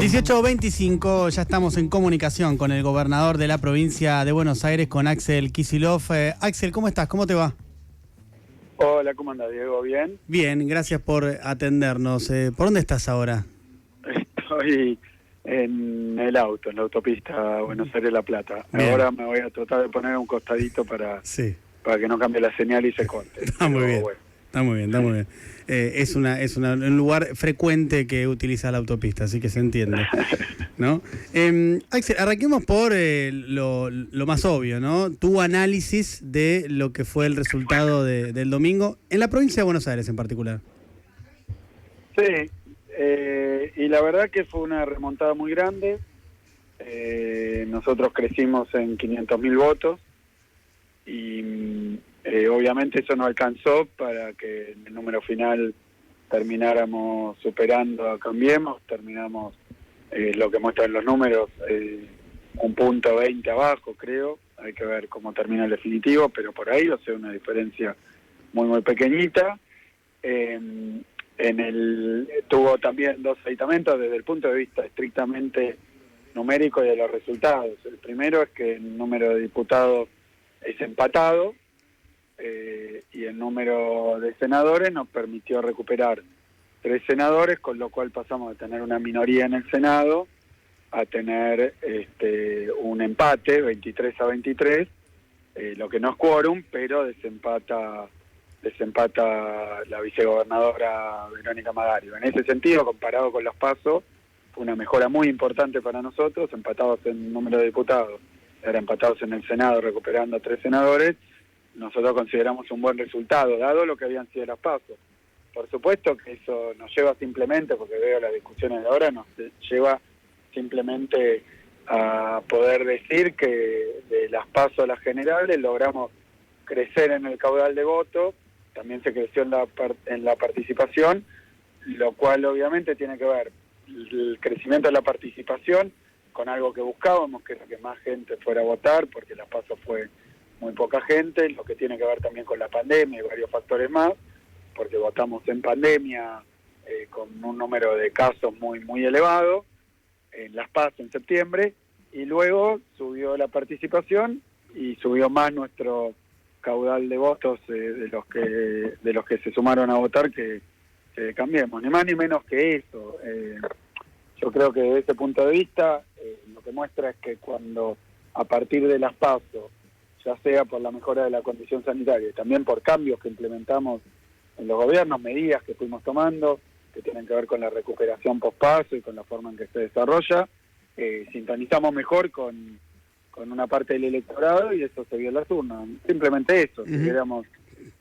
18:25, ya estamos en comunicación con el gobernador de la provincia de Buenos Aires, con Axel Kicillof. Axel, ¿cómo estás? ¿Cómo te va? Hola, ¿cómo andas, Diego? ¿Bien? Bien, gracias por atendernos. ¿Por dónde estás ahora? Estoy en el auto, en la autopista Buenos Aires-La Plata. Bien. Ahora me voy a tratar de poner un costadito para que no cambie la señal y se corte. Está muy bien. Bueno. Está muy bien, está muy bien. Es un lugar frecuente que utiliza la autopista, así que se entiende, ¿no? Axel, arranquemos por lo más obvio, ¿no? Tu análisis de lo que fue el resultado del domingo en la provincia de Buenos Aires en particular. Sí, y la verdad que fue una remontada muy grande. Nosotros crecimos en 500.000 votos y obviamente eso no alcanzó para que en el número final termináramos superando a Cambiemos. Terminamos lo que muestran los números, 1,20 abajo, creo. Hay que ver cómo termina el definitivo, pero por ahí, o sea, una diferencia muy, muy pequeñita. Tuvo también dos aditamentos desde el punto de vista estrictamente numérico y de los resultados. El primero es que el número de diputados es empatado, y el número de senadores nos permitió recuperar 3 senadores, con lo cual pasamos de tener una minoría en el Senado a tener un empate, 23-23, lo que no es quórum, pero desempata la vicegobernadora Verónica Magario. En ese sentido, comparado con los PASO, fue una mejora muy importante para nosotros, empatados en número de diputados, ahora empatados en el Senado, recuperando 3 senadores. Nosotros consideramos un buen resultado, dado lo que habían sido las PASO. Por supuesto que eso nos lleva simplemente, porque veo las discusiones de ahora, nos lleva simplemente a poder decir que de las PASO a las generales logramos crecer en el caudal de votos, también se creció en la participación, lo cual obviamente tiene que ver el crecimiento de la participación con algo que buscábamos, que era que más gente fuera a votar, porque las PASO fue muy poca gente, lo que tiene que ver también con la pandemia y varios factores más, porque votamos en pandemia con un número de casos muy, muy elevado, en las PASO en septiembre, y luego subió la participación y subió más nuestro caudal de votos de los que se sumaron a votar que Cambiemos, ni más ni menos que eso. Yo creo que desde ese punto de vista lo que muestra es que cuando a partir de las PASO, ya sea por la mejora de la condición sanitaria y también por cambios que implementamos en los gobiernos, medidas que fuimos tomando que tienen que ver con la recuperación post-PASO y con la forma en que se desarrolla, sintonizamos mejor con una parte del electorado y eso se vio en las urnas. Simplemente eso, si viéramos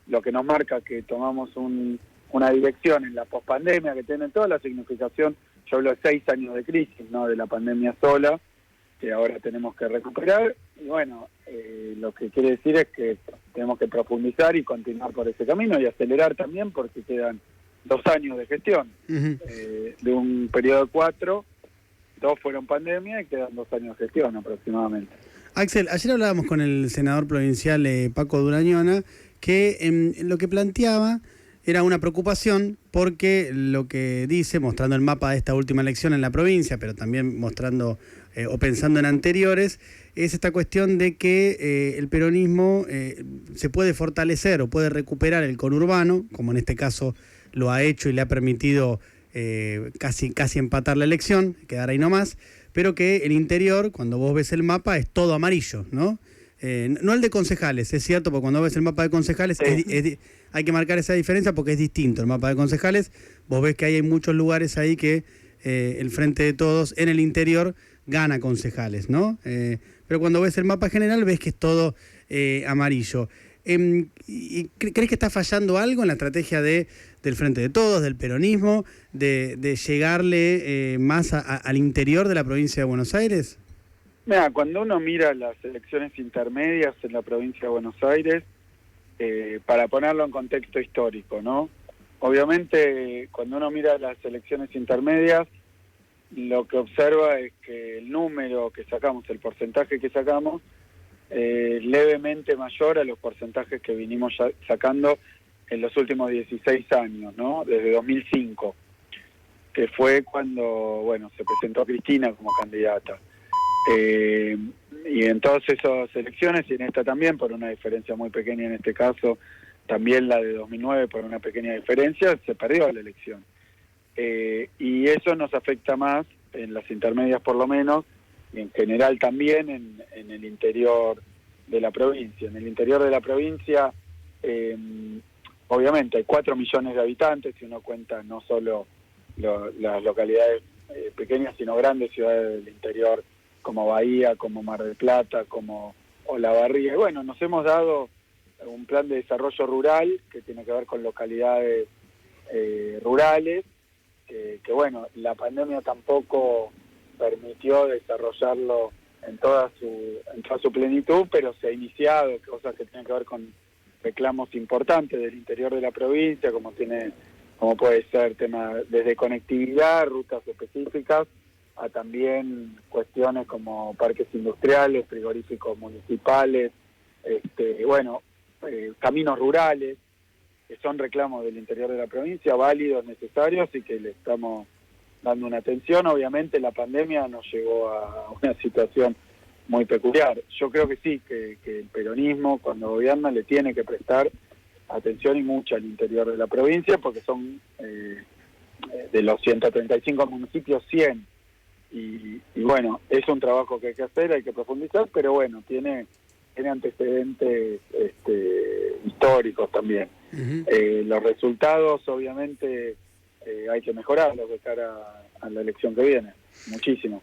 lo que nos marca que tomamos una dirección en la pospandemia que tiene toda la significación. Yo hablo de 6 años de crisis, no de la pandemia sola, que ahora tenemos que recuperar, y bueno, lo que quiere decir es que tenemos que profundizar y continuar por ese camino y acelerar también, porque quedan 2 años de gestión, de un periodo de 4, 2 fueron pandemia y quedan 2 años de gestión aproximadamente. Axel, ayer hablábamos con el senador provincial Paco Durañona, que lo que planteaba era una preocupación porque lo que dice, mostrando el mapa de esta última elección en la provincia, pero también mostrando o pensando en anteriores, es esta cuestión de que el peronismo se puede fortalecer o puede recuperar el conurbano, como en este caso lo ha hecho y le ha permitido casi empatar la elección, quedar ahí nomás, pero que el interior, cuando vos ves el mapa, es todo amarillo, ¿no? No el de concejales, es cierto, porque cuando ves el mapa de concejales hay que marcar esa diferencia porque es distinto el mapa de concejales. Vos ves que hay muchos lugares ahí que el Frente de Todos en el interior gana concejales, ¿no? Pero cuando ves el mapa general ves que es todo amarillo. ¿Y crees que está fallando algo en la estrategia del Frente de Todos, del peronismo, de llegarle más al interior de la provincia de Buenos Aires? Mira, cuando uno mira las elecciones intermedias en la provincia de Buenos Aires, para ponerlo en contexto histórico, ¿no? Obviamente, cuando uno mira las elecciones intermedias, lo que observa es que el número que sacamos, el porcentaje que sacamos, levemente mayor a los porcentajes que vinimos ya sacando en los últimos 16 años, ¿no? Desde 2005. que fue cuando, bueno, se presentó Cristina como candidata. Y en todas esas elecciones, y en esta también, por una diferencia muy pequeña en este caso, también la de 2009 por una pequeña diferencia, se perdió la elección. Y eso nos afecta más en las intermedias por lo menos, y en general también en el interior de la provincia. En el interior de la provincia, obviamente hay 4 millones de habitantes, si uno cuenta no solo las localidades pequeñas, sino grandes ciudades del interior, como Bahía, como Mar del Plata, como Olavarría. Y bueno, nos hemos dado un plan de desarrollo rural que tiene que ver con localidades rurales, que bueno, la pandemia tampoco permitió desarrollarlo en toda su plenitud, pero se ha iniciado cosas que tienen que ver con reclamos importantes del interior de la provincia, como puede ser tema desde conectividad, rutas específicas, a también cuestiones como parques industriales, frigoríficos municipales, caminos rurales, que son reclamos del interior de la provincia, válidos, necesarios, y que le estamos dando una atención. Obviamente la pandemia nos llevó a una situación muy peculiar. Yo creo que sí, que el peronismo cuando gobierna le tiene que prestar atención y mucho al interior de la provincia, porque son de los 135 municipios 100. Y bueno, es un trabajo que hay que hacer, hay que profundizar, pero bueno, tiene antecedentes históricos también. Los resultados obviamente hay que mejorarlos de cara a la elección que viene, muchísimo.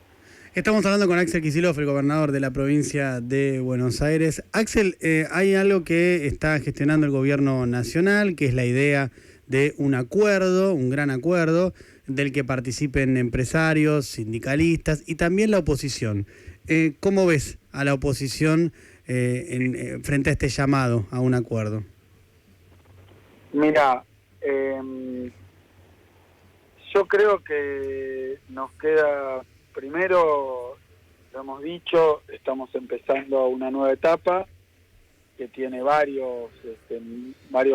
Estamos hablando con Axel Kicillof, el gobernador de la provincia de Buenos Aires. Axel, hay algo que está gestionando el gobierno nacional, que es la idea de un acuerdo, un gran acuerdo, del que participen empresarios, sindicalistas y también la oposición. ¿Cómo ves a la oposición frente a este llamado a un acuerdo? Mira, yo creo que nos queda, primero, lo hemos dicho, estamos empezando una nueva etapa que tiene varios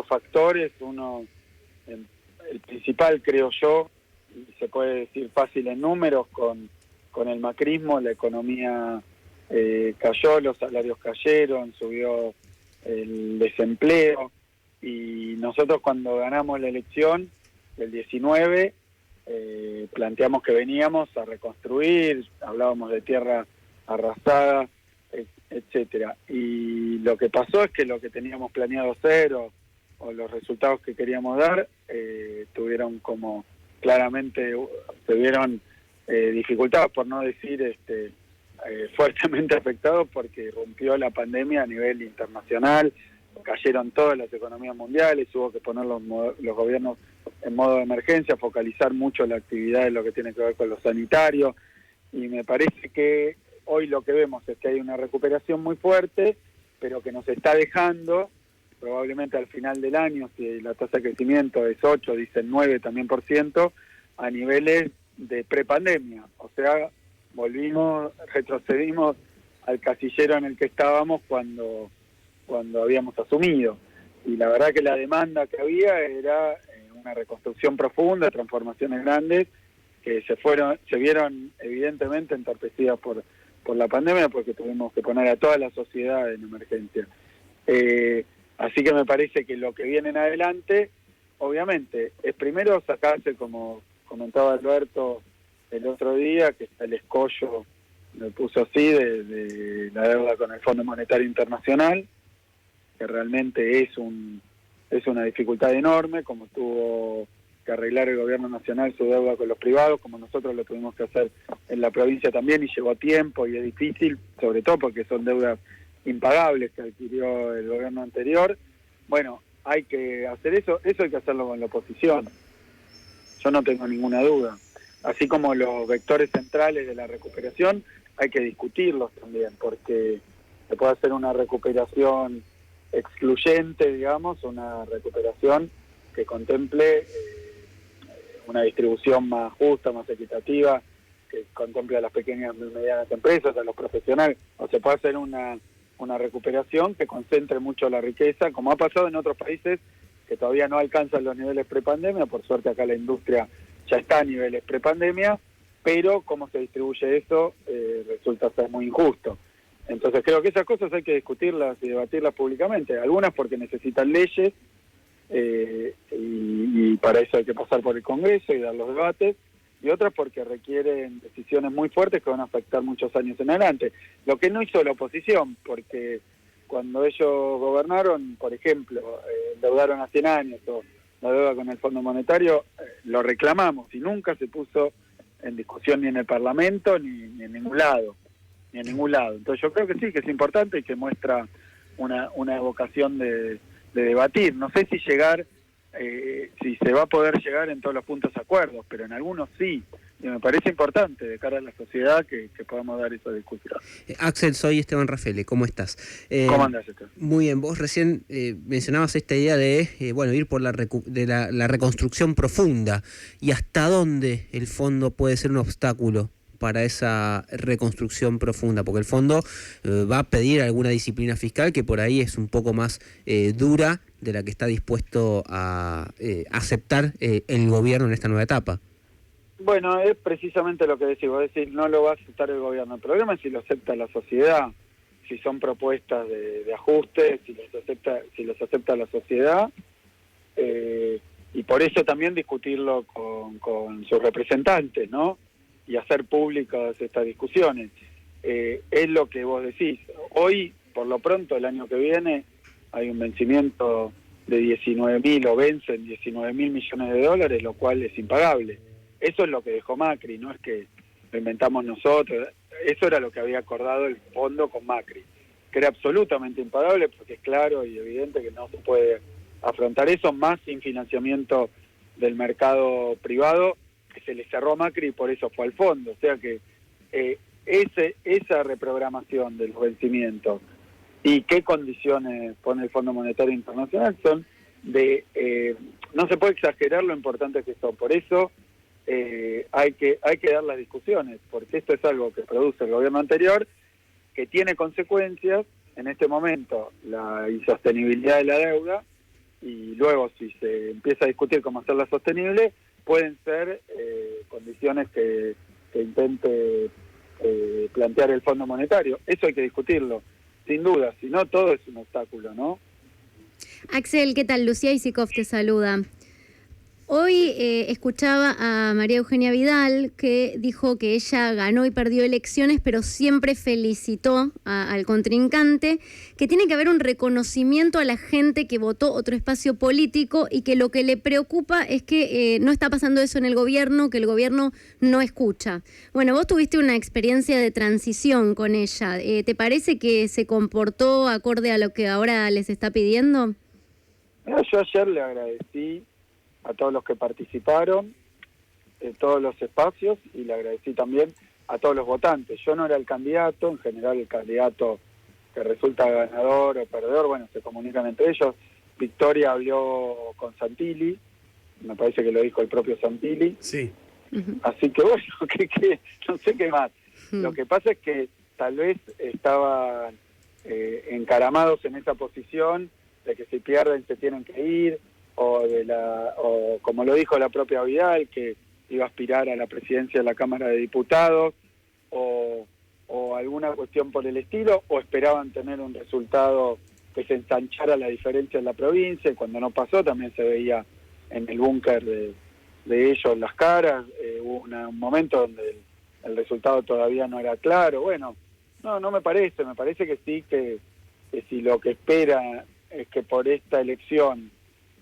factores. Uno, el principal, creo yo, y se puede decir fácil en números, con el macrismo la economía cayó, los salarios cayeron, subió el desempleo, y nosotros cuando ganamos la elección del 19 planteamos que veníamos a reconstruir, hablábamos de tierra arrasada, etcétera, y lo que pasó es que lo que teníamos planeado hacer o los resultados que queríamos dar tuvieron como claramente se vieron dificultados, por no decir fuertemente afectados, porque rompió la pandemia a nivel internacional, cayeron todas las economías mundiales, hubo que poner los gobiernos en modo de emergencia, focalizar mucho la actividad en lo que tiene que ver con lo sanitario, y me parece que hoy lo que vemos es que hay una recuperación muy fuerte, pero que nos está dejando, probablemente al final del año, si la tasa de crecimiento es 8, dicen 9 también por ciento, a niveles de prepandemia. O sea, retrocedimos al casillero en el que estábamos cuando habíamos asumido. Y la verdad que la demanda que había era una reconstrucción profunda, transformaciones grandes, que se vieron evidentemente entorpecidas por la pandemia, porque tuvimos que poner a toda la sociedad en emergencia. Así que me parece que lo que viene en adelante, obviamente, es primero sacarse, como comentaba Alberto el otro día, que está el escollo, me puso así, de la deuda con el Fondo Monetario Internacional, que realmente es una dificultad enorme, como tuvo que arreglar el gobierno nacional su deuda con los privados, como nosotros lo tuvimos que hacer en la provincia también, y llevó tiempo y es difícil, sobre todo porque son deudas impagables que adquirió el gobierno anterior. Bueno, hay que hacer eso hay que hacerlo con la oposición, yo no tengo ninguna duda. Así como los vectores centrales de la recuperación, hay que discutirlos también, porque se puede hacer una recuperación excluyente, digamos, una recuperación que contemple una distribución más justa, más equitativa, que contemple a las pequeñas y medianas empresas, a los profesionales, o se puede hacer una recuperación que concentre mucho la riqueza, como ha pasado en otros países que todavía no alcanzan los niveles prepandemia. Por suerte acá la industria ya está a niveles prepandemia, pero cómo se distribuye eso resulta ser muy injusto. Entonces creo que esas cosas hay que discutirlas y debatirlas públicamente, algunas porque necesitan leyes, y para eso hay que pasar por el Congreso y dar los debates, y otras porque requieren decisiones muy fuertes que van a afectar muchos años en adelante. Lo que no hizo la oposición, porque cuando ellos gobernaron, por ejemplo, endeudaron a 100 años o la deuda con el Fondo Monetario, lo reclamamos y nunca se puso en discusión ni en el Parlamento ni en ningún lado. Ni en ningún lado. Entonces yo creo que sí, que es importante y que muestra una vocación de debatir. No sé si si se va a poder llegar en todos los puntos a acuerdos, pero en algunos sí. Y me parece importante de cara a la sociedad que podamos dar esa discusión. Axel, soy Esteban Rafele, ¿cómo estás? ¿Cómo andás, Esteban? Muy bien, vos recién mencionabas esta idea de ir por la reconstrucción profunda, y hasta dónde el fondo puede ser un obstáculo para esa reconstrucción profunda, porque el fondo va a pedir alguna disciplina fiscal que por ahí es un poco más dura de la que está dispuesto a aceptar el gobierno en esta nueva etapa. Bueno, es precisamente lo que decís, vos decís, no lo va a aceptar el gobierno. El problema es si lo acepta la sociedad, si son propuestas de ajuste, si los acepta la sociedad, y por eso también discutirlo con sus representantes, ¿no? Y hacer públicas estas discusiones. Es lo que vos decís. Hoy, por lo pronto, el año que viene, hay un vencimiento de 19.000 o vencen 19.000 millones de dólares, lo cual es impagable. Eso es lo que dejó Macri, no es que lo inventamos nosotros. Eso era lo que había acordado el fondo con Macri, que era absolutamente impagable porque es claro y evidente que no se puede afrontar eso, más sin financiamiento del mercado privado, que se le cerró a Macri y por eso fue al fondo. O sea que esa reprogramación de los vencimientos y qué condiciones pone el Fondo Monetario Internacional son no se puede exagerar lo importante que son. Por eso hay que dar las discusiones, porque esto es algo que produce el gobierno anterior, que tiene consecuencias en este momento, la insostenibilidad de la deuda, y luego si se empieza a discutir cómo hacerla sostenible, pueden ser condiciones que intente plantear el Fondo Monetario. Eso hay que discutirlo, sin duda, si no todo es un obstáculo, ¿no? Axel, ¿qué tal? Lucía Isikoff te saluda. Hoy escuchaba a María Eugenia Vidal, que dijo que ella ganó y perdió elecciones, pero siempre felicitó al contrincante, que tiene que haber un reconocimiento a la gente que votó otro espacio político y que lo que le preocupa es que no está pasando eso en el gobierno, que el gobierno no escucha. Bueno, vos tuviste una experiencia de transición con ella. ¿Te parece que se comportó acorde a lo que ahora les está pidiendo? Yo ayer le agradecí a todos los que participaron en todos los espacios y le agradecí también a todos los votantes. Yo no era el candidato, en general el candidato que resulta ganador o perdedor, bueno, se comunican entre ellos. Victoria habló con Santilli, me parece que lo dijo el propio Santilli. Sí. Así que bueno, que no sé qué más. Lo que pasa es que tal vez estaban encaramados en esa posición de que si pierden se tienen que ir, o como lo dijo la propia Vidal, que iba a aspirar a la presidencia de la Cámara de Diputados, o alguna cuestión por el estilo, o esperaban tener un resultado que se ensanchara la diferencia en la provincia, y cuando no pasó también se veía en el búnker de ellos las caras. Hubo un momento donde el resultado todavía no era claro. Bueno, no me parece que sí, que si lo que espera es que por esta elección,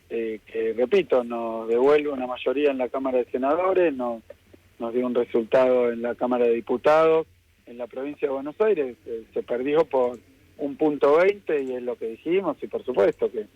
que repito, nos devuelve una mayoría en la Cámara de Senadores, nos dio un resultado en la Cámara de Diputados, en la provincia de Buenos Aires, se perdió por 1.20 y es lo que dijimos, y por supuesto que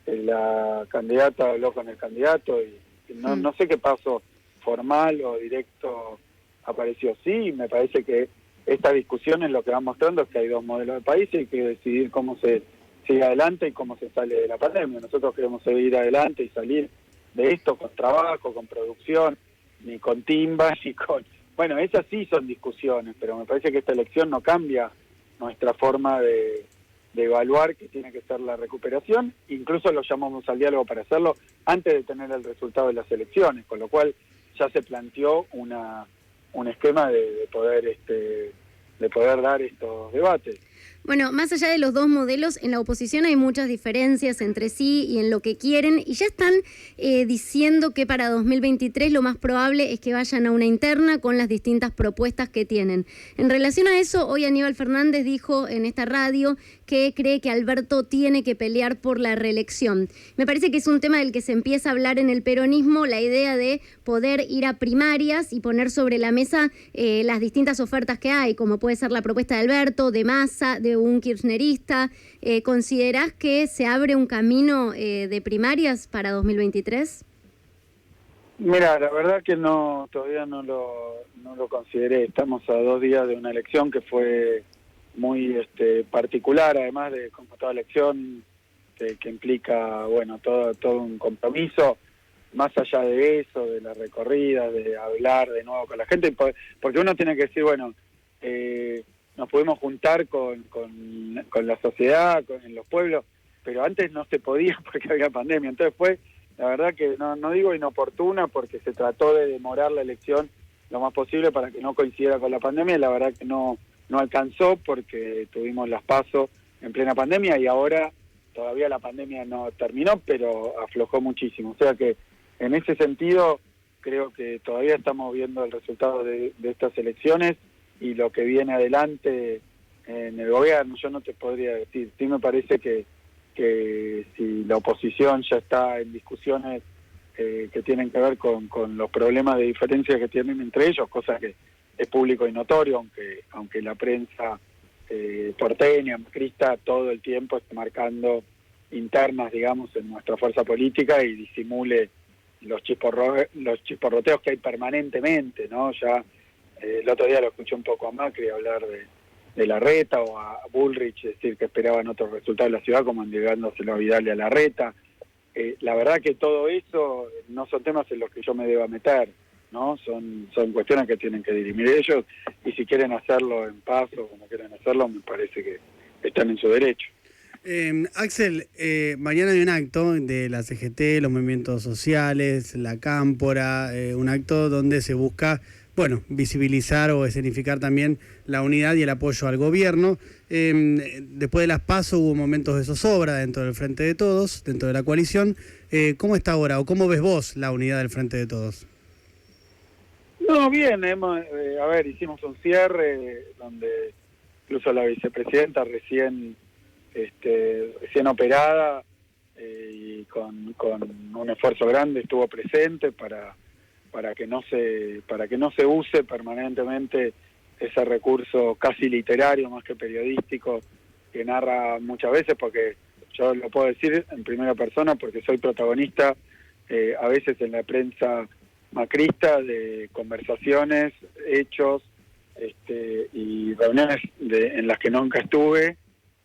la candidata habló con el candidato y no sé qué paso formal o directo apareció. Sí, me parece que esta discusión es lo que va mostrando, es que hay dos modelos de país y hay que decidir cómo se sigue adelante y cómo se sale de la pandemia. Nosotros queremos seguir adelante y salir de esto con trabajo, con producción, ni con timba, ni con... Bueno, esas sí son discusiones, pero me parece que esta elección no cambia nuestra forma de evaluar que tiene que ser la recuperación. Incluso lo llamamos al diálogo para hacerlo antes de tener el resultado de las elecciones, con lo cual ya se planteó un esquema de poder dar estos debates. Bueno, más allá de los dos modelos, en la oposición hay muchas diferencias entre sí y en lo que quieren, y ya están diciendo que para 2023 lo más probable es que vayan a una interna con las distintas propuestas que tienen. En relación a eso, hoy Aníbal Fernández dijo en esta radio que cree que Alberto tiene que pelear por la reelección. Me parece que es un tema del que se empieza a hablar en el peronismo, la idea de poder ir a primarias y poner sobre la mesa las distintas ofertas que hay, como puede ser la propuesta de Alberto, de Massa, de un kirchnerista. ¿Considerás que se abre un camino de primarias para 2023? Mira, la verdad que todavía no lo consideré. Estamos a 2 días de una elección que fue muy particular, además de como toda elección que implica, bueno, todo un compromiso, más allá de eso, de la recorrida, de hablar de nuevo con la gente, porque uno tiene que decir, bueno, nos pudimos juntar con la sociedad, en los pueblos, pero antes no se podía porque había pandemia. Entonces fue, la verdad que no digo inoportuna, porque se trató de demorar la elección lo más posible para que no coincidiera con la pandemia, y la verdad que no alcanzó porque tuvimos las PASO en plena pandemia, y ahora todavía la pandemia no terminó, pero aflojó muchísimo. O sea que en ese sentido creo que todavía estamos viendo el resultado de estas elecciones y lo que viene adelante en el gobierno. Yo no te podría decir, sí me parece que si la oposición ya está en discusiones que tienen que ver con los problemas de diferencia que tienen entre ellos, cosa que es público y notorio, aunque la prensa porteña, macrista, todo el tiempo está marcando internas, digamos, en nuestra fuerza política y disimule los chisporroteos que hay permanentemente, ¿no? Ya el otro día lo escuché un poco a Macri hablar de Larreta, o a Bullrich decir que esperaban otros resultados de la ciudad, como entregándoselo a Vidal y a Larreta. La verdad que todo eso no son temas en los que yo me deba meter, ¿no? Son cuestiones que tienen que dirimir ellos, y si quieren hacerlo en paz o como quieran hacerlo, me parece que están en su derecho. Axel, mañana hay un acto de la CGT, los movimientos sociales, la Cámpora, un acto donde se busca, bueno, visibilizar o escenificar también la unidad y el apoyo al gobierno. Después de las PASO hubo momentos de zozobra dentro del Frente de Todos, dentro de la coalición. ¿Cómo está ahora o cómo ves vos la unidad del Frente de Todos? No, bien, hicimos un cierre donde incluso la vicepresidenta recién operada y con un esfuerzo grande estuvo presente para que no se use permanentemente ese recurso casi literario más que periodístico que narra muchas veces, porque yo lo puedo decir en primera persona porque soy protagonista a veces en la prensa macrista de conversaciones, hechos y reuniones en las que nunca estuve,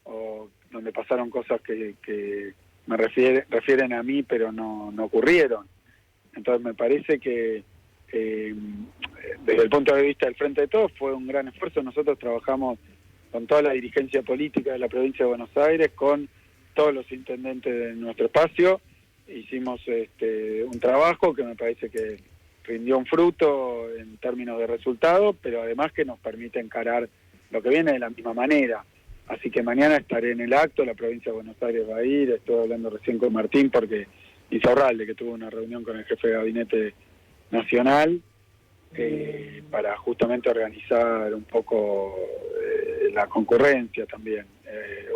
o donde pasaron cosas que me refieren a mí pero no ocurrieron. Entonces me parece que desde el punto de vista del Frente de Todos fue un gran esfuerzo. Nosotros trabajamos con toda la dirigencia política de la provincia de Buenos Aires, con todos los intendentes de nuestro espacio. Hicimos un trabajo que me parece que rindió un fruto en términos de resultados, pero además que nos permite encarar lo que viene de la misma manera. Así que mañana estaré en el acto, la provincia de Buenos Aires va a ir. Estoy hablando recién con Martín porque Insaurralde, que tuvo una reunión con el jefe de gabinete nacional para justamente organizar un poco la concurrencia también,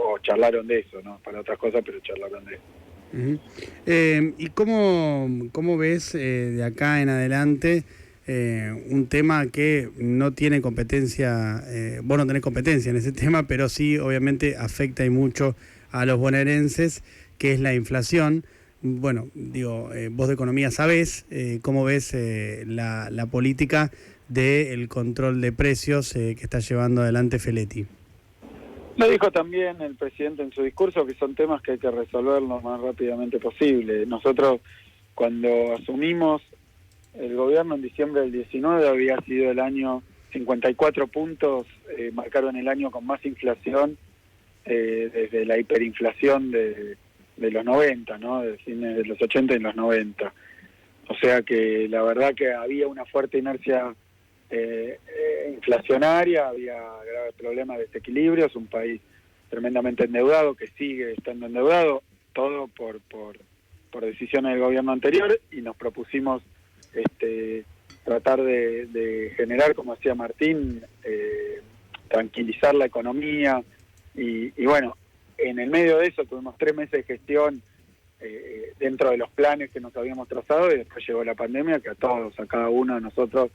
o charlaron de eso, no para otras cosas, pero charlaron de eso. Uh-huh. ¿Y cómo ves de acá en adelante un tema que no tiene competencia, vos no tenés competencia en ese tema, pero sí obviamente afecta y mucho a los bonaerenses, que es la inflación? Bueno, digo, vos de economía sabés, ¿cómo ves la política del control de precios que está llevando adelante Feletti? Lo dijo también el presidente en su discurso, que son temas que hay que resolver lo más rápidamente posible. Nosotros, cuando asumimos el gobierno en diciembre del 19, había sido el año 54 puntos, marcaron el año con más inflación desde la hiperinflación de los 90, ¿no? De fines de los 80 y los 90. O sea que la verdad que había una fuerte inercia inflacionaria, había graves problemas de desequilibrio, es un país tremendamente endeudado, que sigue estando endeudado, todo por decisiones del gobierno anterior, y nos propusimos tratar de generar, como decía Martín, tranquilizar la economía, y bueno, en el medio de eso tuvimos 3 meses de gestión dentro de los planes que nos habíamos trazado, y después llegó la pandemia que a todos, a cada uno de nosotros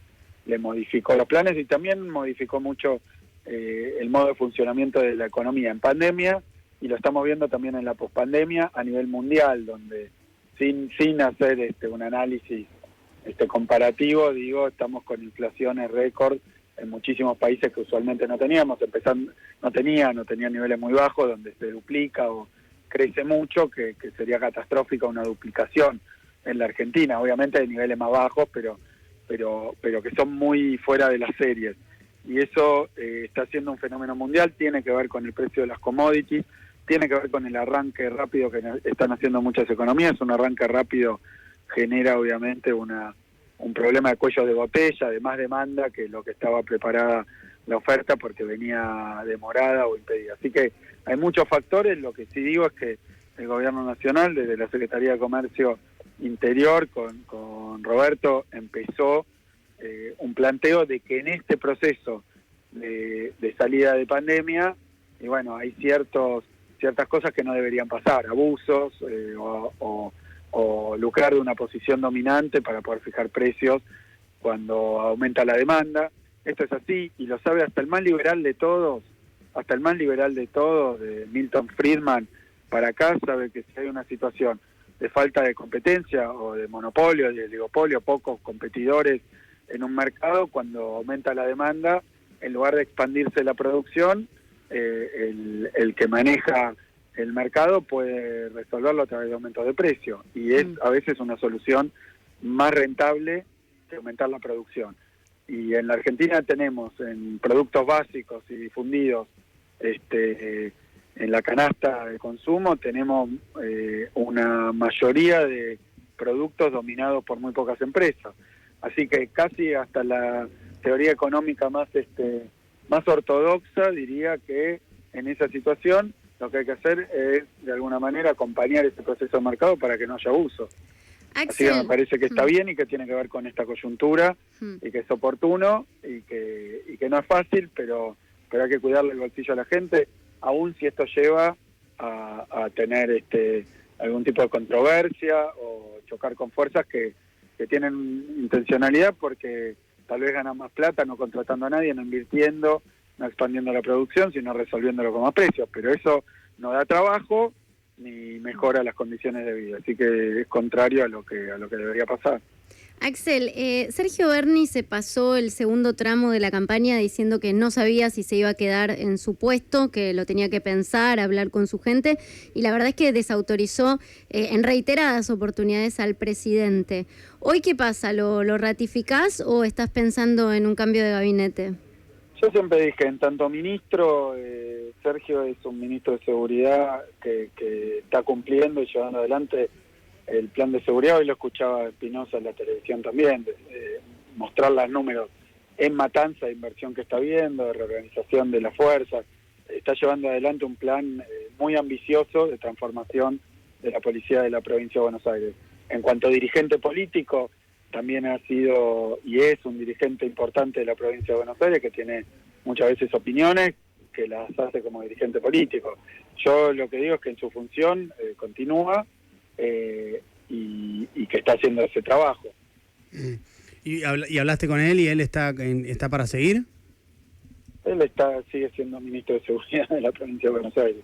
le modificó los planes y también modificó mucho el modo de funcionamiento de la economía en pandemia, y lo estamos viendo también en la pospandemia a nivel mundial, donde sin hacer un análisis comparativo, digo, estamos con inflaciones récord en muchísimos países que usualmente no teníamos, no tenían niveles muy bajos donde se duplica o crece mucho, que sería catastrófica una duplicación en la Argentina, obviamente de niveles más bajos, pero que son muy fuera de las series. Y eso está siendo un fenómeno mundial, tiene que ver con el precio de las commodities, tiene que ver con el arranque rápido que están haciendo muchas economías. Un arranque rápido genera obviamente un problema de cuello de botella, de más demanda que lo que estaba preparada la oferta porque venía demorada o impedida. Así que hay muchos factores. Lo que sí digo es que el gobierno nacional, desde la Secretaría de Comercio Interior, con Roberto, empezó un planteo de que en este proceso de salida de pandemia, y bueno, hay ciertas cosas que no deberían pasar, abusos o lucrar de una posición dominante para poder fijar precios cuando aumenta la demanda. Esto es así, y lo sabe hasta el más liberal de todos, de Milton Friedman para acá, sabe que si hay una situación de falta de competencia o de monopolio, de oligopolio, pocos competidores en un mercado, cuando aumenta la demanda, en lugar de expandirse la producción, el que maneja el mercado puede resolverlo a través de aumento de precio, y es a veces una solución más rentable que aumentar la producción. Y en la Argentina tenemos en productos básicos y difundidos, en la canasta de consumo, tenemos una mayoría de productos dominados por muy pocas empresas. Así que casi hasta la teoría económica más ortodoxa diría que en esa situación lo que hay que hacer es, de alguna manera, acompañar ese proceso de mercado para que no haya abuso. Así que me parece que está bien y que tiene que ver con esta coyuntura y que es oportuno y que no es fácil, pero hay que cuidarle el bolsillo a la gente, aun si esto lleva a tener algún tipo de controversia o chocar con fuerzas que tienen intencionalidad porque tal vez ganan más plata no contratando a nadie, no invirtiendo, no expandiendo la producción, sino resolviéndolo con más precios. Pero eso no da trabajo ni mejora las condiciones de vida. Así que es contrario a lo que debería pasar. Axel, Sergio Berni se pasó el segundo tramo de la campaña diciendo que no sabía si se iba a quedar en su puesto, que lo tenía que pensar, hablar con su gente, y la verdad es que desautorizó en reiteradas oportunidades al presidente. ¿Hoy qué pasa? ¿Lo ratificás o estás pensando en un cambio de gabinete? Yo siempre dije, en tanto ministro, Sergio es un ministro de seguridad que está cumpliendo y llevando adelante el plan de seguridad. Hoy lo escuchaba Espinosa en la televisión también, mostrar los números en matanza de inversión que está viendo, de reorganización de las fuerzas. Está llevando adelante un plan muy ambicioso de transformación de la policía de la provincia de Buenos Aires. En cuanto a dirigente político, también ha sido y es un dirigente importante de la provincia de Buenos Aires que tiene muchas veces opiniones que las hace como dirigente político. Yo lo que digo es que en su función continúa y que está haciendo ese trabajo. ¿Y hablaste con él y él está para seguir? Él sigue siendo ministro de Seguridad de la provincia de Buenos Aires.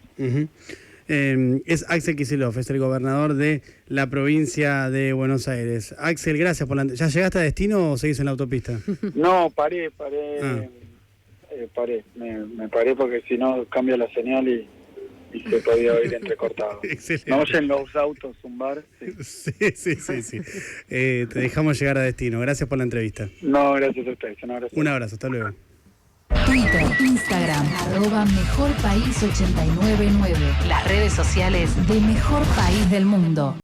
Es Axel Kicillof, es el gobernador de la provincia de Buenos Aires. Axel, gracias por ¿Ya llegaste a destino o seguís en la autopista? No, paré. Me paré porque si no cambia la señal y se podía oír entrecortado. Excelente. ¿No oyen los autos zumbar? Sí. Te dejamos llegar a destino. Gracias por la entrevista. No, gracias a ustedes. Un abrazo, hasta luego. Twitter, Instagram, @mejorpaís899. Las redes sociales de Mejor País del Mundo.